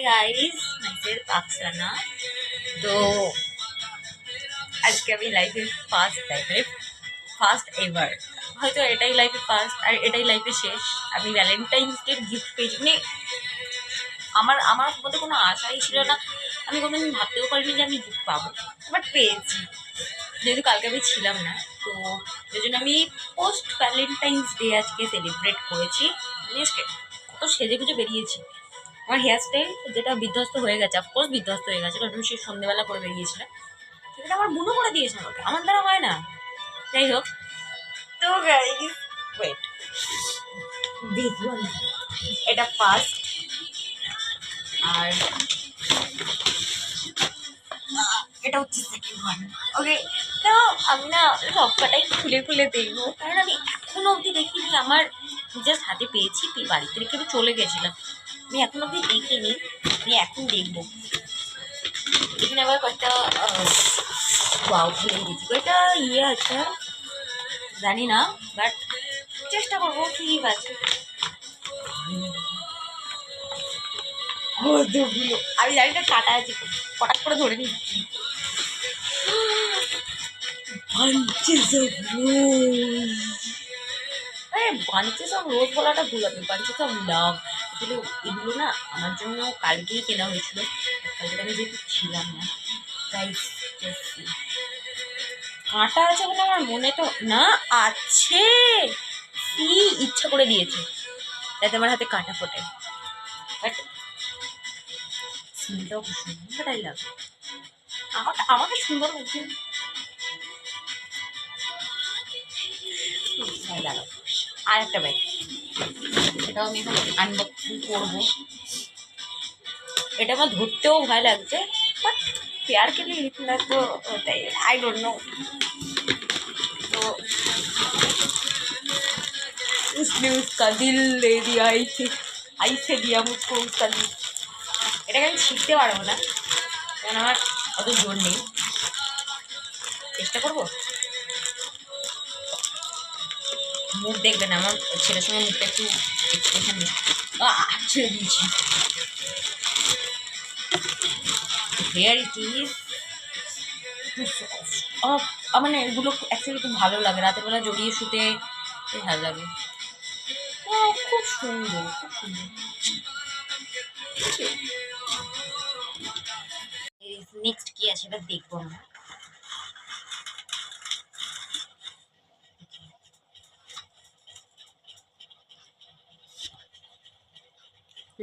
Hi guys myself अफसाना। तो আজকে আমি লাইফে ফার্স্ট এভার, হয়তো এটাই লাইফে ফার্স্ট আর এটাই লাইফে শেষ, আমি ভ্যালেন্টাইন্স ডে গিফট পেয়েছি। মানে আমার আমার মধ্যে কোনো আশাই ছিল না, আমি কোনোদিন ভাবতেও পারিনি যে আমি গিফট পাবো, বাট পেয়েছি। যেহেতু কালকে আমি ছিলাম না, তো ওই জন্য আমি পোস্ট ভ্যালেন্টাইন্স ডে আজকে সেলিব্রেট করেছি। আমি আজকে কত সেজে গুজে বেরিয়েছি। আমার হেয়ার স্টাইল যেটা বিধ্বস্ত হয়ে গেছে, অফকোর্স বিধ্বস্ত হয়ে গেছে, কারণ সে সন্ধ্যেবেলা করে বেরিয়েছিলাম, সেটা আমার বুনো করে দিয়েছে আমাকে, আমার দ্বারা হয় না। যাই হোক, তো গাইস ওয়েট, দেখুন এটা ফার্স্ট, আর এটা হচ্ছে সেকেন্ড ওয়ান। ওকে, তো আমি না সব কটাই খুলে খুলে দেখবো, কারণ আমি এখনো অবধি দেখিনি। আমার জাস্ট হাতে পেয়েছি, বাড়িতে রেখে আমি চলে গেছিলাম, আমি এখনো অবধি দেখিনি, আমি এখন দেখবো। এখানে আবার কয়েকটা ওয়াও খুলে দিয়েছি, কয়েকটা ইয়ে আছে জানি না, বাট চেষ্টা করবো ঠিক আছে। আমি জানি না কাটা আছে, কটাক করে ধরে নিচ্ছি। বাঞ্চেস অফ রোজ বলাটা ভুল হবে, বাঞ্চেস অফ লাভ। এগুলো না আমার জন্য কালকেই কেনা হয়েছিল, কালকে আমি যেহেতু ছিলাম না, তাই কাঁটা আছে বলে আমার মনে তো না আছে, কি ইচ্ছা করে দিয়েছে যাতে আমার হাতে কাঁটা ফোটে, বাট সিনটাও খুব সুন্দর, তাই লাগে আমাকে আমাকে সুন্দর লাগছে। আর একটা ব্যাগ, সেটাও আমি এখন আনবক্সিং করবো। এটা আমার ধরতেও ভয় লাগছে, বাট পেয়ার के लिए इतना तो होता ही, आई डोंट नो। तो उसने उसका दिल ले दिया, ऐसे दिया मुझको उसका दिल। এটাকে আমি শিখতে পারবো না, কারণ আমার অত জোর নেই, চেষ্টা করবো। মুখ দেখবে না, আমার ছেলের সঙ্গে মুখটা একটু এক্সপ্রেশন ছেড়ে দিয়েছি। হেয়ার ইট ইজ মানে এগুলো অ্যাকচুয়ালি খুব ভালো লাগে, রাতের বেলা জড়িয়ে শুতে ভালো লাগে। খুব সুন্দর, খুব সুন্দর। নেক্সট কি আছে এবার দেখবো আমরা।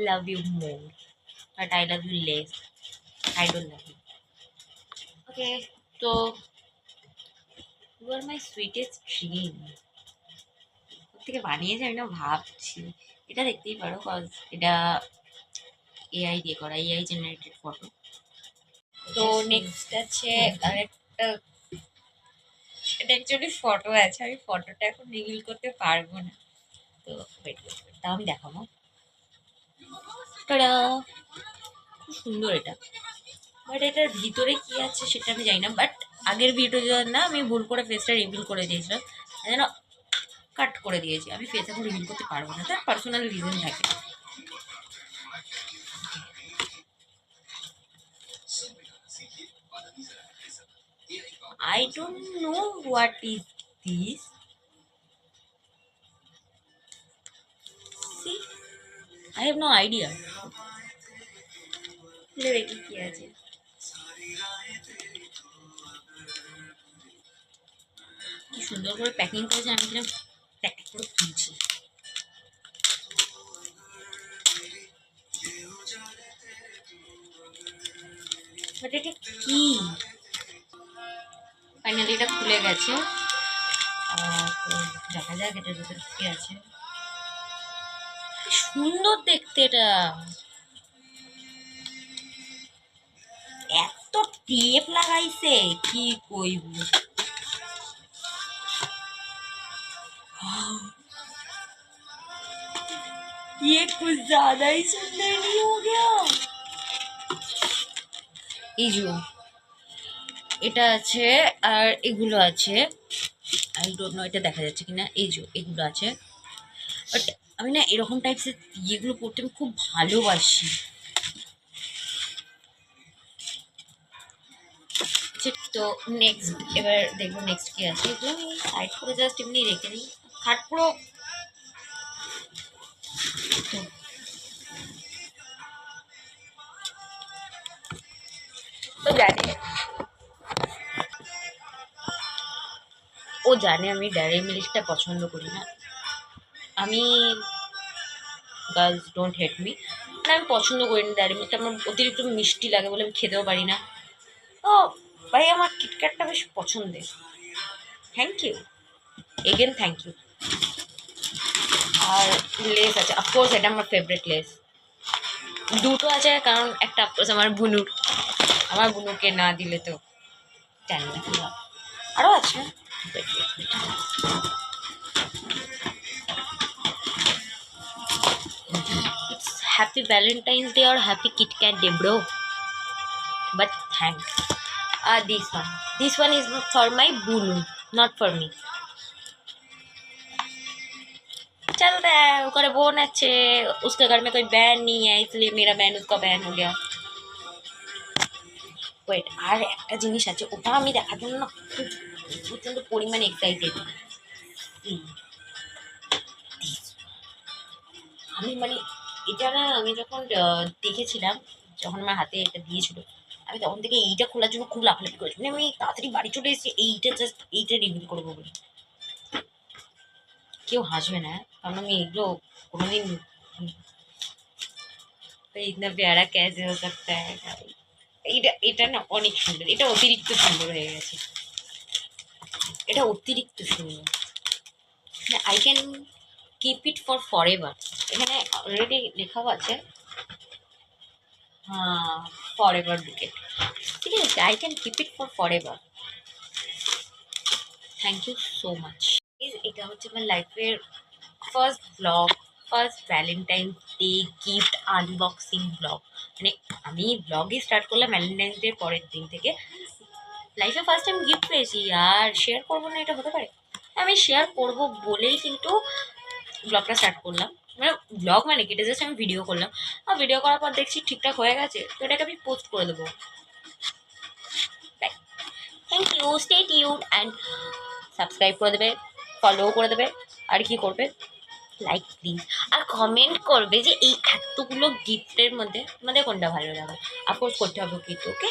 Love you more, but I love you less. I don't love you. Okay, so you are my sweetest dream. থেকে বানিয়েছে আমি না ভাবছি, এটা দেখতেই পারো, কজ এটা এআই দিয়ে করা, এআই জেনারেটেড ফটো। তো নেক্সট আছে আরেকটা, এটা অ্যাকচুয়ালি ফটো আছে, আমি ফটোটা এখন রিভিল করতে পারবো না, তো ওয়েট করতে, তাও আমি দেখাবো। খুব সুন্দর এটা, বাট এটার ভিতরে কি আছে সেটা আমি জানি না। বাট আগের ভিডিও না আমি ভুল করে ফেসটা রিভিল করে দিয়েছিলাম, যেন কাট করে দিয়েছি, আমি ফেস এখন রিভিল করতে পারবো না, তার পার্সোনাল রিজন থাকে। I don't know what is this. See, I have no idea. কি আছে, কি সুন্দর করে প্যাকিং করেছে, আমি কিনা প্যাক করে খুলছি। বাট এটা কি, ফাইনালি এটা খুলে গেছে, তো দেখা যাক এটার ভিতরে কি আছে। সুন্দর দেখতে, এটা এত টেপ লাগাইছে কি কইব। ये कुछ ज्यादा ही सुंदर नहीं हो गया। এই যে এটা আছে আর এগুলো আছে, আই ডোন্ট নো এটা দেখা যাচ্ছে কিনা, এই যে এগুলো আছে, বাট আমি না এরকম টাইপসের ইয়েগুলো পড়তে আমি খুব ভালোবাসি। তো নেক্সট এবার দেখবো নেক্সট কি আছে, এগুলো আমি সাইড করে জাস্ট এমনি রেখে দিই। খাট পুরো তো জানে, ও জানে আমি ডেয়ারি মিল্কটা পছন্দ করি না। আমি গার্লস ডোন্ট হেট মি, মানে আমি পছন্দ করি না ডেয়ারি মিল্কটা, আমার অতিরিক্ত মিষ্টি লাগে বলে আমি খেতেও পারি না। তো ভাই আমার কিটক্যাটটা বেশ পছন্দের। Thank you, again thank you. আর লেস আছে, অফকোর্স এটা আমার ফেভারিট লেস। দুটো আছে, কারণ একটা অফকোর্স আমার বুনুর, আমার বুনুকে না দিলে তো জানি না কি হয়। আরও আছে, ইটস হ্যাপি ভ্যালেন্টাইন্স ডে और happy KitKat day bro, but thanks. This one is for my bunu, not for me. चलता है, करे बोन अच्छे, उसके घर में कोई बहन नहीं है इसलिए मेरा बहन उसका बहन हो गया। ওয়েট, আর একটা জিনিস আছে, ওটা আমি দেখার জন্য না খুব প্রচণ্ড পরিমাণে এক্সাইটেড। আমি মানে এটা না, আমি যখন দেখেছিলাম, যখন আমার হাতে এটা দিয়েছিল, আমি তখন থেকে এইটা খোলার জন্য খুব লাফালাফি করেছি। মানে আমি তাড়াতাড়ি বাড়ি চলে এসেছি এইটা জাস্ট এইটা রিভিল করবো বলে। কেউ হাসবে না, কারণ আমি এগুলো কোনোদিন, तो इतना प्यारा कैसे हो सकता है भाई। এটা এটা না অনেক সুন্দর, এটা অতিরিক্ত সুন্দর হয়ে গেছে, এটা অতিরিক্ত সুন্দর। I can keep it for forever, এখানে অলরেডি লেখাও আছে, হ্যাঁ ফরএভার বুকেট, ঠিক আছে, I can keep it for forever. Thank you so much. এটা হচ্ছে আমার লাইফের first blog, first Valentine's day gift unboxing blog. মানে আমি ব্লগই স্টার্ট করলাম ভ্যালেন্টাইন্স ডের পরের দিন থেকে। লাইফে ফার্স্ট টাইম গিফট পেয়েছি, আর শেয়ার করবো না এটা হতে পারে? আমি শেয়ার করবো বলেই কিন্তু ব্লগটা স্টার্ট করলাম। মানে ব্লগ মানে কেটে জাস্ট আমি ভিডিও করলাম, আর ভিডিও করার পর দেখছি ঠিকঠাক হয়ে গেছে, তো এটাকে আমি পোস্ট করে দেবো। Thank you, stay tune and subscribe করে দেবে, ফলো করে দেবে, আর কি করবে, লাইক প্লিজ, আর কমেন্ট করবে যে এই এতগুলো গিফটের মধ্যে আমাদের কোনটা ভালো লাগে। অফকোর্স করতে হবে কিন্তু, ওকে।